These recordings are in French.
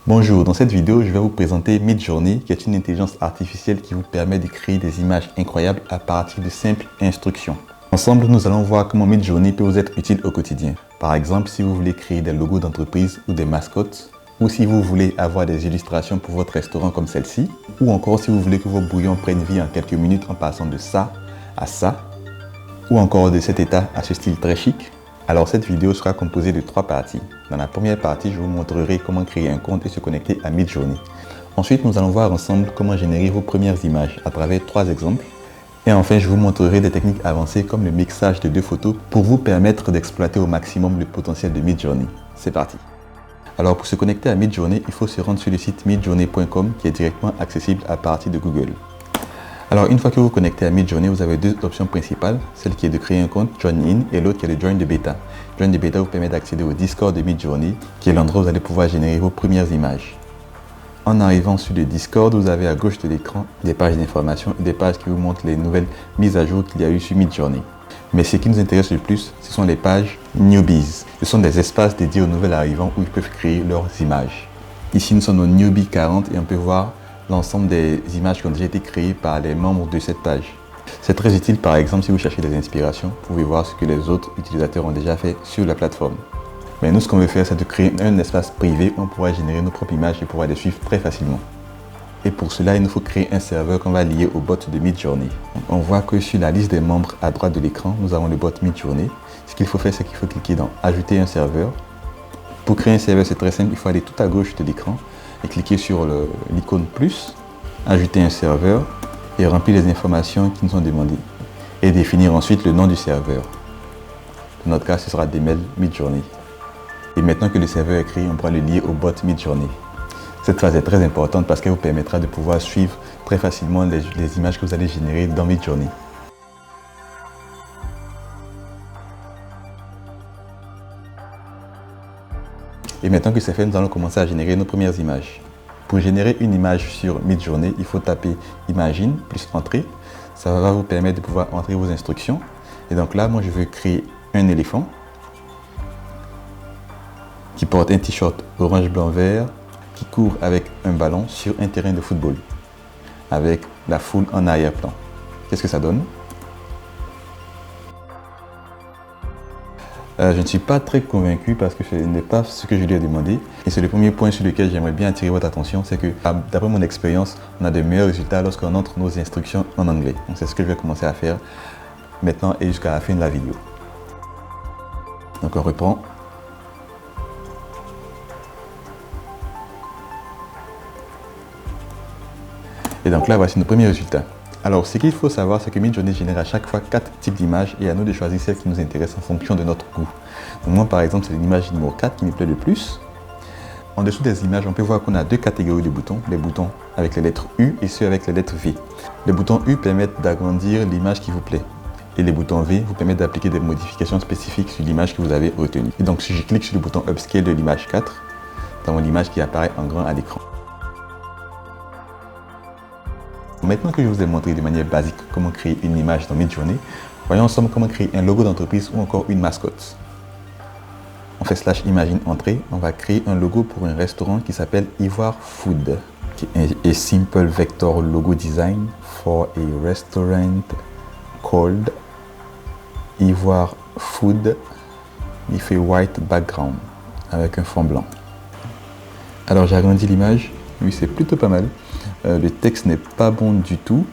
Bonjour, dans cette vidéo, je vais vous présenter Midjourney, qui est une intelligence artificielle qui vous permet de créer des images incroyables à partir de simples instructions. Ensemble, nous allons voir comment Midjourney peut vous être utile au quotidien. Par exemple, si vous voulez créer des logos d'entreprise ou des mascottes, ou si vous voulez avoir des illustrations pour votre restaurant comme celle-ci, ou encore si vous voulez que vos bouillons prennent vie en quelques minutes en passant de ça à ça, ou encore de cet état à ce style très chic. Alors cette vidéo sera composée de 3 parties. Dans la première partie, je vous montrerai comment créer un compte et se connecter à Midjourney. Ensuite, nous allons voir ensemble comment générer vos premières images à travers 3 exemples. Et enfin, je vous montrerai des techniques avancées comme le mixage de 2 photos pour vous permettre d'exploiter au maximum le potentiel de Midjourney. C'est parti! Alors pour se connecter à Midjourney, il faut se rendre sur le site midjourney.com qui est directement accessible à partir de Google. Alors une fois que vous vous connectez à Midjourney, vous avez 2 options principales, celle qui est de créer un compte Join In et l'autre qui est le Join the Beta. Join the Beta vous permet d'accéder au Discord de Midjourney, qui est l'endroit où vous allez pouvoir générer vos premières images. En arrivant sur le Discord, vous avez à gauche de l'écran des pages d'information et des pages qui vous montrent les nouvelles mises à jour qu'il y a eu sur Midjourney. Mais ce qui nous intéresse le plus, ce sont les pages Newbies. Ce sont des espaces dédiés aux nouvelles arrivants où ils peuvent créer leurs images. Ici, nous sommes au Newbie 40 et on peut voir l'ensemble des images qui ont déjà été créées par les membres de cette page. C'est très utile par exemple si vous cherchez des inspirations, vous pouvez voir ce que les autres utilisateurs ont déjà fait sur la plateforme. Mais nous, ce qu'on veut faire, c'est de créer un espace privé où on pourra générer nos propres images et pouvoir les suivre très facilement. Et pour cela, il nous faut créer un serveur qu'on va lier au bot de Midjourney. On voit que sur la liste des membres à droite de l'écran, nous avons le bot Midjourney. Ce qu'il faut faire, c'est qu'il faut cliquer dans Ajouter un serveur. Pour créer un serveur, c'est très simple, il faut aller tout à gauche de l'écran et cliquer sur l'icône plus, ajouter un serveur et remplir les informations qui nous sont demandées et définir ensuite le nom du serveur. Dans notre cas, ce sera Demel Midjourney. Et maintenant que le serveur est créé, on pourra le lier au bot Midjourney. Cette phase est très importante parce qu'elle vous permettra de pouvoir suivre très facilement les images que vous allez générer dans Midjourney. Et maintenant que c'est fait, nous allons commencer à générer nos premières images. Pour générer une image sur Midjourney, il faut taper Imagine plus Entrée. Ça va vous permettre de pouvoir entrer vos instructions. Et donc là, moi je veux créer un éléphant qui porte un t-shirt orange, blanc, vert, qui court avec un ballon sur un terrain de football, avec la foule en arrière-plan. Qu'est-ce que ça donne? Je ne suis pas très convaincu parce que ce n'est pas ce que je lui ai demandé. Et c'est le premier point sur lequel j'aimerais bien attirer votre attention, c'est que d'après mon expérience, on a de meilleurs résultats lorsqu'on entre nos instructions en anglais. Donc c'est ce que je vais commencer à faire maintenant et jusqu'à la fin de la vidéo. Donc on reprend. Et donc là, voici nos premiers résultats. Alors, ce qu'il faut savoir, c'est que Midjourney génère à chaque fois 4 types d'images et à nous de choisir celles qui nous intéressent en fonction de notre goût. Donc moi, par exemple, c'est l'image numéro 4 qui me plaît le plus. En dessous des images, on peut voir qu'on a 2 catégories de boutons. Les boutons avec les lettres U et ceux avec les lettres V. Les boutons U permettent d'agrandir l'image qui vous plaît. Et les boutons V vous permettent d'appliquer des modifications spécifiques sur l'image que vous avez retenue. Et donc, si je clique sur le bouton Upscale de l'image 4, nous avons l'image qui apparaît en grand à l'écran. Maintenant que je vous ai montré de manière basique comment créer une image dans Midjourney, voyons ensemble comment créer un logo d'entreprise ou encore une mascotte. On fait /imagine entrée, on va créer un logo pour un restaurant qui s'appelle Ivoire Food. A simple vector logo design for a restaurant called Ivoire Food with a white background, avec un fond blanc. Alors j'ai agrandi l'image, oui c'est plutôt pas mal. Le texte n'est pas bon du tout,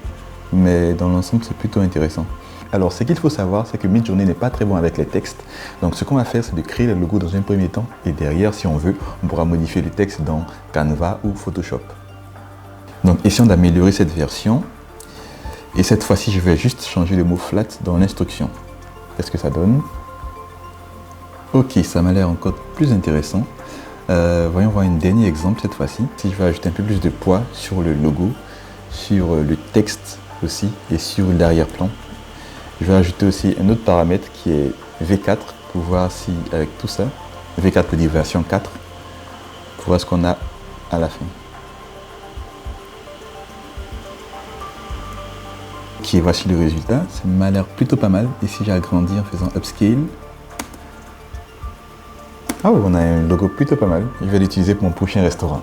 mais dans l'ensemble, c'est plutôt intéressant. Alors, ce qu'il faut savoir, c'est que Midjourney n'est pas très bon avec les textes. Donc, ce qu'on va faire, c'est de créer le logo dans un premier temps. Et derrière, si on veut, on pourra modifier le texte dans Canva ou Photoshop. Donc, essayons d'améliorer cette version. Et cette fois-ci, je vais juste changer le mot flat dans l'instruction. Qu'est-ce que ça donne? Ok, ça m'a l'air encore plus intéressant. Voyons voir un dernier exemple cette fois-ci. Si je vais ajouter un peu plus de poids sur le logo, sur le texte aussi et sur l'arrière-plan. Je vais ajouter aussi un autre paramètre qui est V4 pour voir si avec tout ça, V4 peut dire version 4, pour voir ce qu'on a à la fin. Ok, voici le résultat. Ça m'a l'air plutôt pas mal. Ici, j'ai agrandi en faisant Upscale. Ah oui, on a un logo plutôt pas mal. Je vais l'utiliser pour mon prochain restaurant.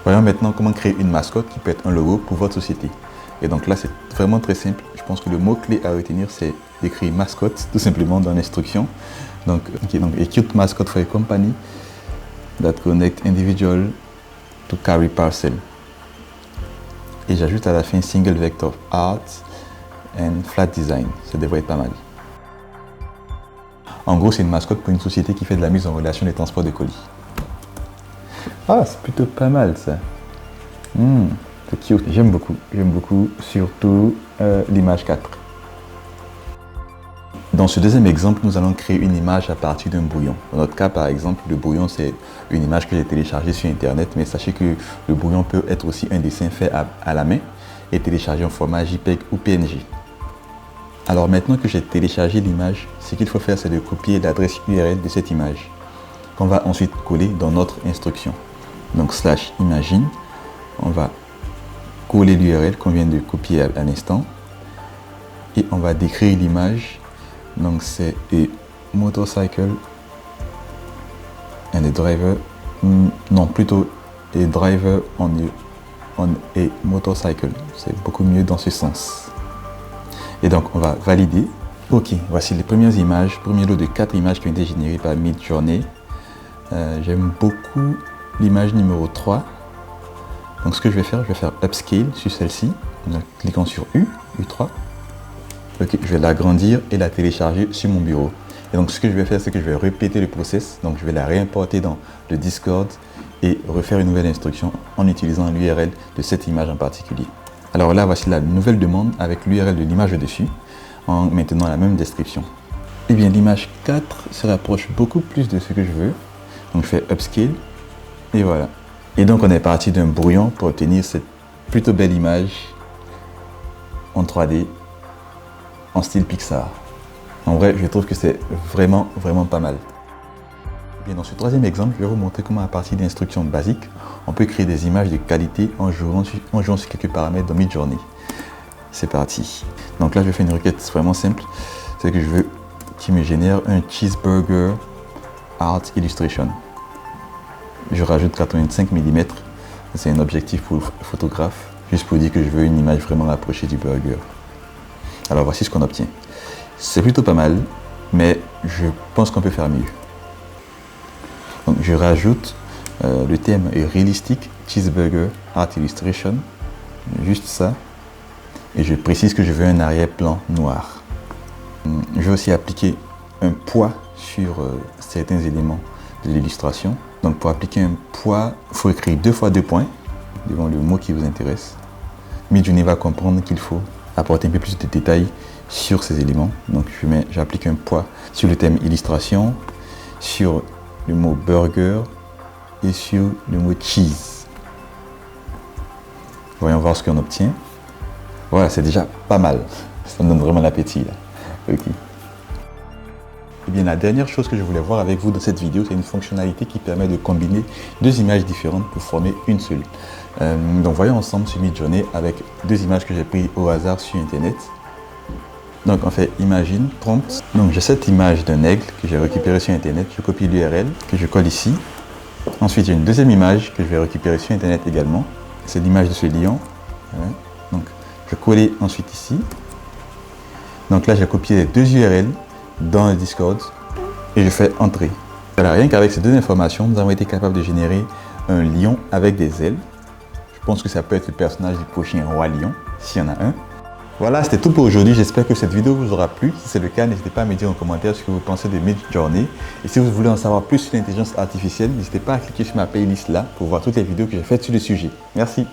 Voyons maintenant comment créer une mascotte qui peut être un logo pour votre société. Et donc là, c'est vraiment très simple. Je pense que le mot-clé à retenir, c'est d'écrire mascotte, tout simplement dans l'instruction. Donc, a cute mascot for a company that connect individual to carry parcel. Et j'ajoute à la fin single vector art and flat design. Ça devrait être pas mal. En gros, c'est une mascotte pour une société qui fait de la mise en relation des transports de colis. Ah, c'est plutôt pas mal ça. C'est cute. J'aime beaucoup, surtout l'image 4. Dans ce deuxième exemple, nous allons créer une image à partir d'un brouillon. Dans notre cas, par exemple, le brouillon, c'est une image que j'ai téléchargée sur Internet, mais sachez que le brouillon peut être aussi un dessin fait à la main et téléchargé en format JPEG ou PNG. Alors maintenant que j'ai téléchargé l'image, ce qu'il faut faire, c'est de copier l'adresse URL de cette image, qu'on va ensuite coller dans notre instruction. Donc /imagine, on va coller l'URL qu'on vient de copier à l'instant et on va décrire l'image. Donc c'est a motorcycle and a driver, non plutôt a driver on a motorcycle, c'est beaucoup mieux dans ce sens. Et donc on va valider. Ok, voici les premières images, premier lot de 4 images qui ont été générées par Midjourney. J'aime beaucoup l'image numéro 3. Donc ce que je vais faire upscale sur celle-ci, en cliquant sur U3. Ok, je vais l'agrandir et la télécharger sur mon bureau. Et donc ce que je vais faire, c'est que je vais répéter le process. Donc je vais la réimporter dans le Discord et refaire une nouvelle instruction en utilisant l'URL de cette image en particulier. Alors là, voici la nouvelle demande avec l'URL de l'image dessus, en maintenant la même description. Et bien l'image 4 se rapproche beaucoup plus de ce que je veux. Donc je fais upscale et voilà. Et donc on est parti d'un brouillon pour obtenir cette plutôt belle image en 3D en style Pixar. En vrai, je trouve que c'est vraiment pas mal. Bien, dans ce troisième exemple, je vais vous montrer comment à partir d'instructions basiques, on peut créer des images de qualité en jouant sur quelques paramètres dans Midjourney. C'est parti. Donc là, je vais faire une requête vraiment simple. C'est que je veux qu'il me génère un cheeseburger art illustration. Je rajoute 85 mm. C'est un objectif pour le photographe, juste pour dire que je veux une image vraiment rapprochée du burger. Alors voici ce qu'on obtient. C'est plutôt pas mal, mais je pense qu'on peut faire mieux. Donc je rajoute le thème Realistic Cheeseburger Art Illustration, juste ça, et je précise que je veux un arrière-plan noir. Je vais aussi appliquer un poids sur certains éléments de l'illustration. Donc pour appliquer un poids, il faut écrire 2 fois 2 points devant le mot qui vous intéresse. Midjourney va comprendre qu'il faut apporter un peu plus de détails sur ces éléments. Donc j'applique un poids sur le thème illustration, sur le mot burger et sur le mot cheese. Voyons voir ce qu'on obtient. Voilà, c'est déjà pas mal. Ça me donne vraiment l'appétit là. Ok. Et bien la dernière chose que je voulais voir avec vous dans cette vidéo, c'est une fonctionnalité qui permet de combiner 2 images différentes pour former une seule. Donc voyons ensemble sur Midjourney avec 2 images que j'ai prises au hasard sur internet. Donc on fait imagine, prompt. Donc j'ai cette image d'un aigle que j'ai récupérée sur internet, je copie l'URL que je colle ici. Ensuite j'ai une deuxième image que je vais récupérer sur internet également. C'est l'image de ce lion. Voilà. Donc je colle ensuite ici. Donc là j'ai copié les 2 URL dans le Discord et je fais entrer. Voilà, rien qu'avec ces 2 informations, nous avons été capables de générer un lion avec des ailes. Je pense que ça peut être le personnage du prochain roi lion, s'il y en a un. Voilà, c'était tout pour aujourd'hui. J'espère que cette vidéo vous aura plu. Si c'est le cas, n'hésitez pas à me dire en commentaire ce que vous pensez de Midjourney. Et si vous voulez en savoir plus sur l'intelligence artificielle, n'hésitez pas à cliquer sur ma playlist là pour voir toutes les vidéos que j'ai faites sur le sujet. Merci.